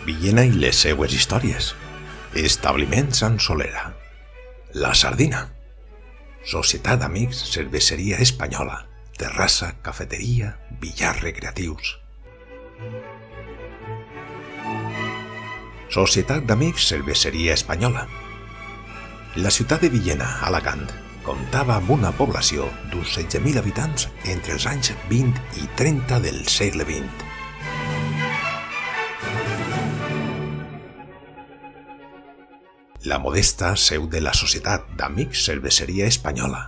Villena i les seues històries. Establiments en Solera. La Sardina. Societat d'Amics Cerveseria Espanyola. Terrassa, cafeteria, billars recreatius. Societat d'Amics Cerveseria Espanyola. La ciutat de Villena, Alacant, comptava amb una població d'uns 16.000 habitants entre els anys 20 i 30 del segle XX. La modesta seu de la Societat d'Amics Cerveseria Espanyola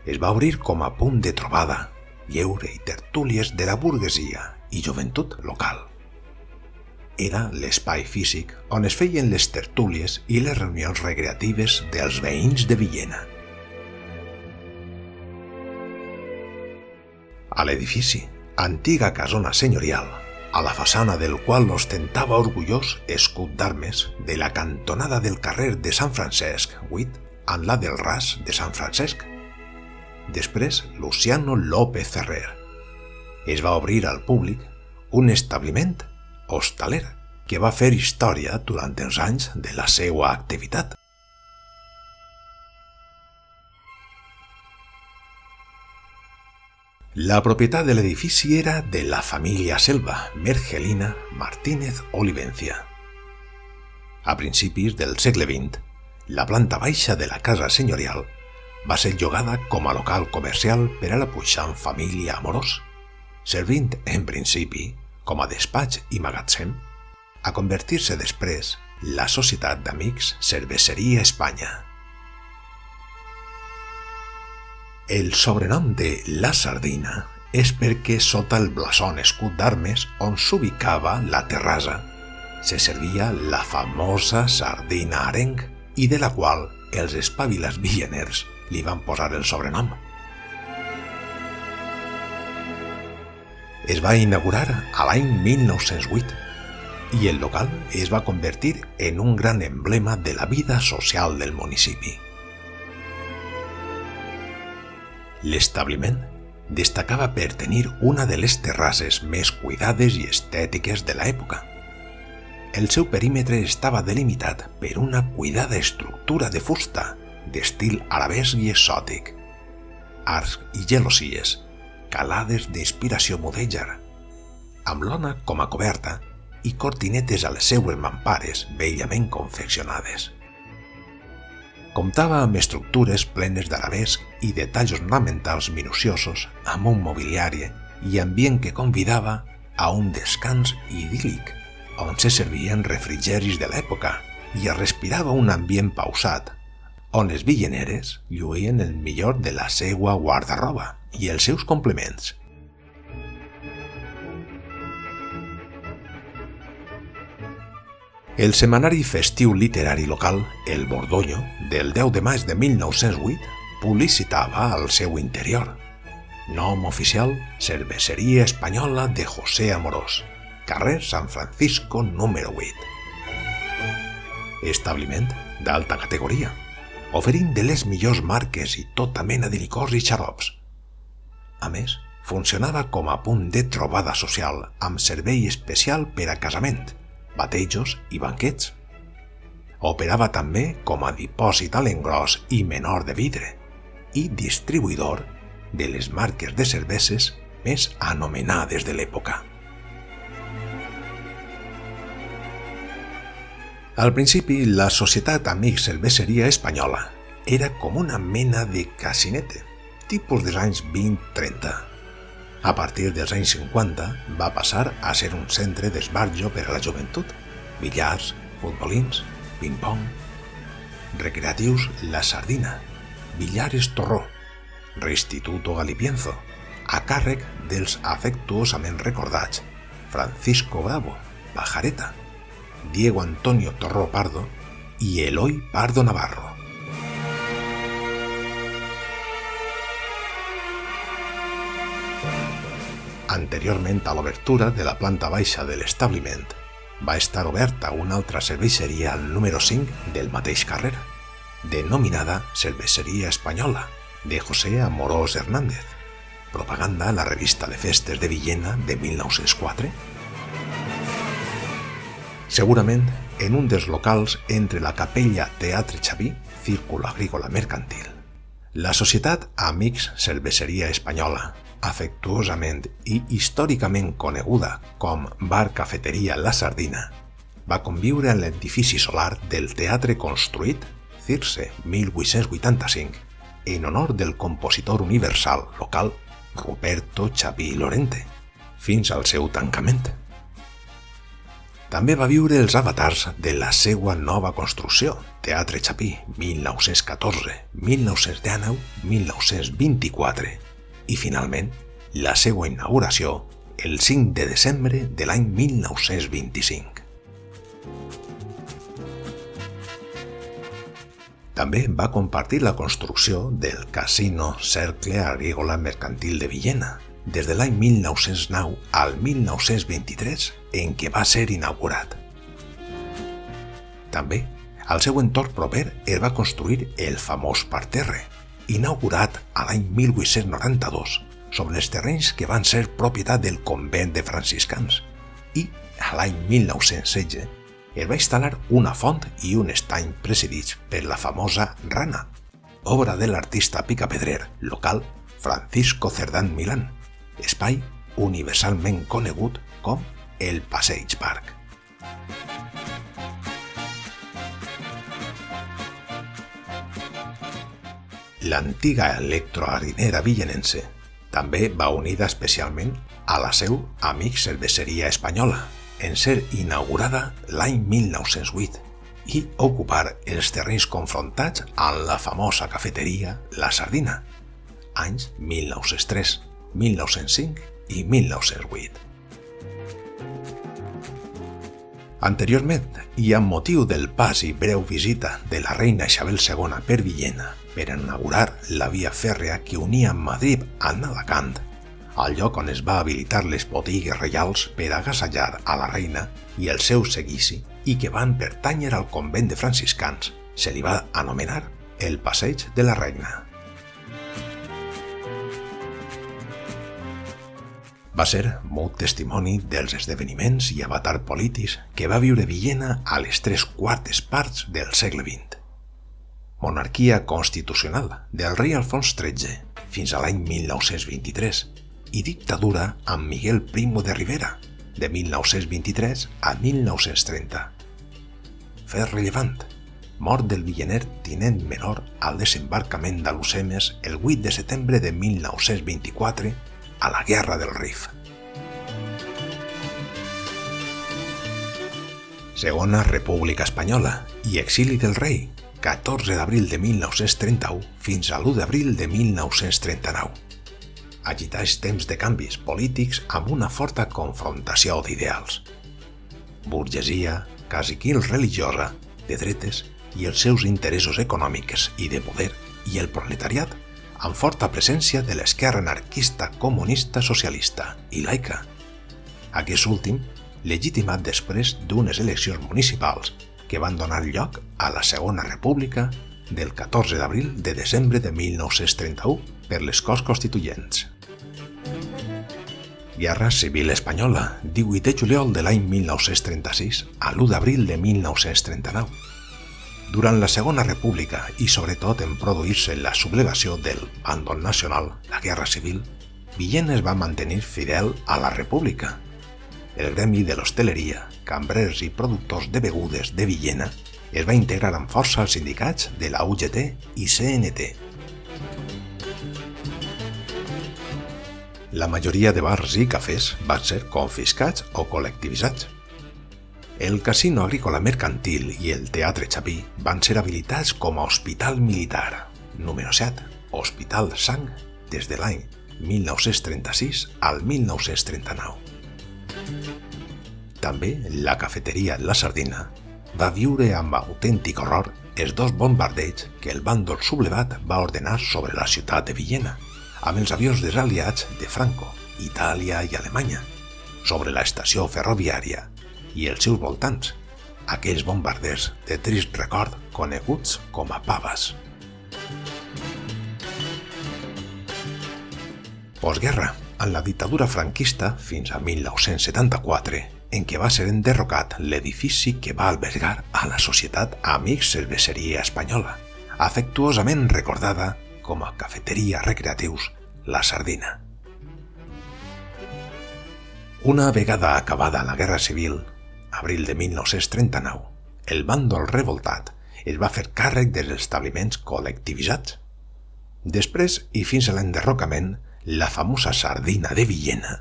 es va obrir com a punt de trobada, lleure i tertúlies de la burguesia i joventut local. Era l'espai físic on es feien les tertúlies i les reunions recreatives dels veïns de Villena. A l'edifici, antiga casona senyorial, a la façana del qual ostentava orgullós escut d'armes de la cantonada del carrer de Sant Francesc 8 amb la del Ras de Sant Francesc. Després, Luciano López Ferrer. Es va obrir al públic un establiment hostaler que va fer història durant els anys de la seva activitat. La propietat de l'edifici era de la família Selva, Mergelina Martínez Olivencia. A principis del segle XX, la planta baixa de la casa senyorial va ser llogada com a local comercial per a la puixant família Amorós, servint en principi com a despatx i magatzem, a convertir-se després la Societat d'Amics Cerveseria Espanya. El sobrenom de La Sardina és perquè sota el blasón escut d'armes on s'ubicava la terrassa se servia la famosa sardina arenc i de la qual els espavilats villeners li van posar el sobrenom. Es va inaugurar a l'any 1908 i el local es va convertir en un gran emblema de la vida social del municipi. L'establiment destacava per tenir una de les terrasses més cuidades i estètiques de l'època. El seu perímetre estava delimitat per una cuidada estructura de fusta d'estil arabesc i exòtic, arcs i gelosies, calades d'inspiració mudèjar, amb lona com a coberta i cortinetes a les seues mampares bellament confeccionades. Comptava amb estructures plenes d'arabesc i detalls ornamentals minuciosos amb un mobiliari i ambient que convidava a un descans idíl·lic on se servien refrigeris de l'època i es respirava un ambient pausat on les villeneres lluïen el millor de la seua guardarroba i els seus complements. El setmanari festiu literari local, El Bordoño, del 10 de maig de 1908, publicitava al seu interior. Nom oficial, Cerveseria Espanyola de José Amorós, carrer San Francisco número 8. Establiment d'alta categoria, oferint de les millors marques i tota mena de licors i xarops. A més, funcionava com a punt de trobada social amb servei especial per a casament, batejos i banquets. Operava també com a dipòsit a l'engròs i menor de vidre i distribuïdor de les marques de cerveses més anomenades de l'època. Al principi, la Societat Amics Cerveseria Espanyola era com una mena de casinete, tipus dels anys 20-30. A partir dels anys 50 va passar a ser un centre d'esbarjo per a la joventut, billars, futbolins, ping-pong, recreatius La Sardina, billares Torró, Reinstituto Galipienzo, a càrrec dels afectuosament recordats Francisco Bravo, Pajareta, Diego Antonio Torró Pardo i Eloi Pardo Navarro. Anteriorment a l'obertura de la planta baixa de l'establiment, va estar oberta una altra cerveseria al número 5 del mateix carrer, denominada Cerveseria Espanyola, de José Amorós Hernández, propaganda a la revista de festes de Villena de 1904. segurament en un dels locals entre la capella Teatre Xaví, Círculo Agrícola Mercantil. La Societat Amics Cerveseria Espanyola, afectuosament i històricament coneguda com Bar Cafeteria La Sardina, va conviure en l'edifici solar del teatre construït Circe 1885 en honor del compositor universal local Ruperto Xaví Lorente, fins al seu tancament. També va viure els avatars de la seva nova construcció, Teatre Xaví 1914, 1919, 1924 i, finalment, la seva inauguració el 5 de desembre de l'any 1925. També va compartir la construcció del Casino Cercle Agrícola Mercantil de Villena, des de l'any 1909 al 1923, en què va ser inaugurat. També, al seu entorn proper es va construir el famós parterre, inaugurat a l'any 1892, sobre els terrenys que van ser propietat del convent de franciscans, i a l'any 1916 es va instal·lar una font i un estany presidits per la famosa Rana, obra de l'artista picapedrer local Francisco Cerdán Milán, espai universalment conegut com el Passeig Parc. L'antiga electroharinera villenense també va unida especialment a la seu Amics Cerveseria Espanyola, en ser inaugurada l'any 1908 i ocupar els terrenys confrontats amb la famosa cafeteria La Sardina, anys 1903, 1905 i 1908. Anteriorment, i amb motiu del pas i breu visita de la reina Isabel II per Villena per inaugurar la via fèrrea que unia Madrid amb Alacant, al lloc on es va habilitar les botigues reials per agasallar a la reina i el seu seguici i que van pertànyer al convent de franciscans, se li va anomenar el Passeig de la Reina. Va ser molt testimoni dels esdeveniments i avatar polítics que va viure Villena a les 3/4 parts del segle XX. Monarquia constitucional del rei Alfons XIII fins a l'any 1923 i dictadura amb Miguel Primo de Rivera de 1923 a 1930. Fet rellevant, mort del villener tinent menor al desembarcament d'Alhucemes el 8 de setembre de 1924 a la Guerra del Rif. Segona República Espanyola i exili del rei, 14 d'abril de 1931 fins a l'1 d'abril de 1939. Agitats temps de canvis polítics amb una forta confrontació d'ideals. Burgesia, caciquil religiosa, de dretes i els seus interessos econòmics i de poder, i el proletariat, amb forta presència de l'esquerra anarquista, comunista, socialista i laica. Aquest últim, legitimat després d'unes eleccions municipals que van donar lloc a la Segona República del 14 d'abril de desembre de 1931 per les Corts Constituents. Guerra Civil Espanyola, 18 de juliol de l'any 1936 a l'1 d'abril de 1939. Durant la Segona República i sobretot en produir-se la sublevació del bàndol nacional, la Guerra Civil, Villena es va mantenir fidel a la República. El gremi de l'hostaleria, cambrers i productors de begudes de Villena es va integrar amb força als sindicats de la UGT i CNT. La majoria de bars i cafès van ser confiscats o col·lectivitzats. El Casino Agrícola Mercantil i el Teatre Xaví van ser habilitats com a hospital militar, número 7, Hospital Sang, des de l'any 1936 al 1939. També la cafeteria La Sardina va viure amb autèntic horror els dos bombardeigs que el bàndol sublevat va ordenar sobre la ciutat de Villena, amb els avions dels aliats de Franco, Itàlia i Alemanya, sobre la estació ferroviària i els seus voltants, aquells bombarders de trist record coneguts com a paves. Postguerra, en la dictadura franquista fins a 1974, en què va ser enderrocat l'edifici que va albergar a la Societat Amics Cerveseria Espanyola, afectuosament recordada com a cafeteria recreatius La Sardina. Una vegada acabada la Guerra Civil, abril de 1939, el bàndol revoltat es va fer càrrec dels establiments col·lectivitzats. Després, i fins a l'enderrocament, la famosa Sardina de Villena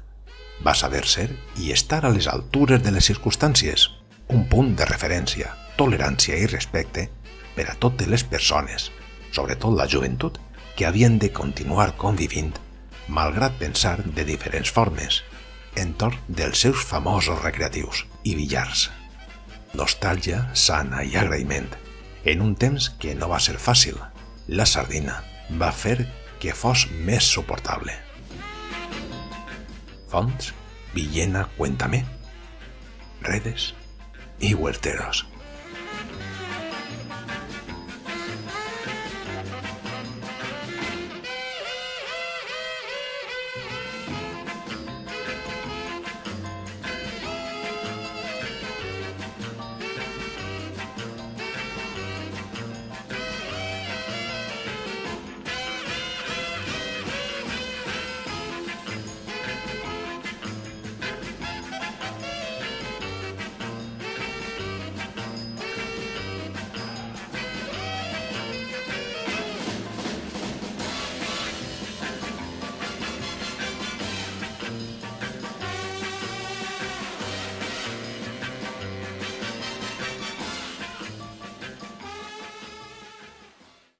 va saber ser i estar a les altures de les circumstàncies, un punt de referència, tolerància i respecte per a totes les persones, sobretot la joventut, que havien de continuar convivint, malgrat pensar de diferents formes, entorn dels seus famosos recreatius i billars. Nostàlgia, sana i agraïment. En un temps que no va ser fàcil, la Sardina va fer que fos més suportable. Fonts, Villena Cuéntame, Redes i Huerteros.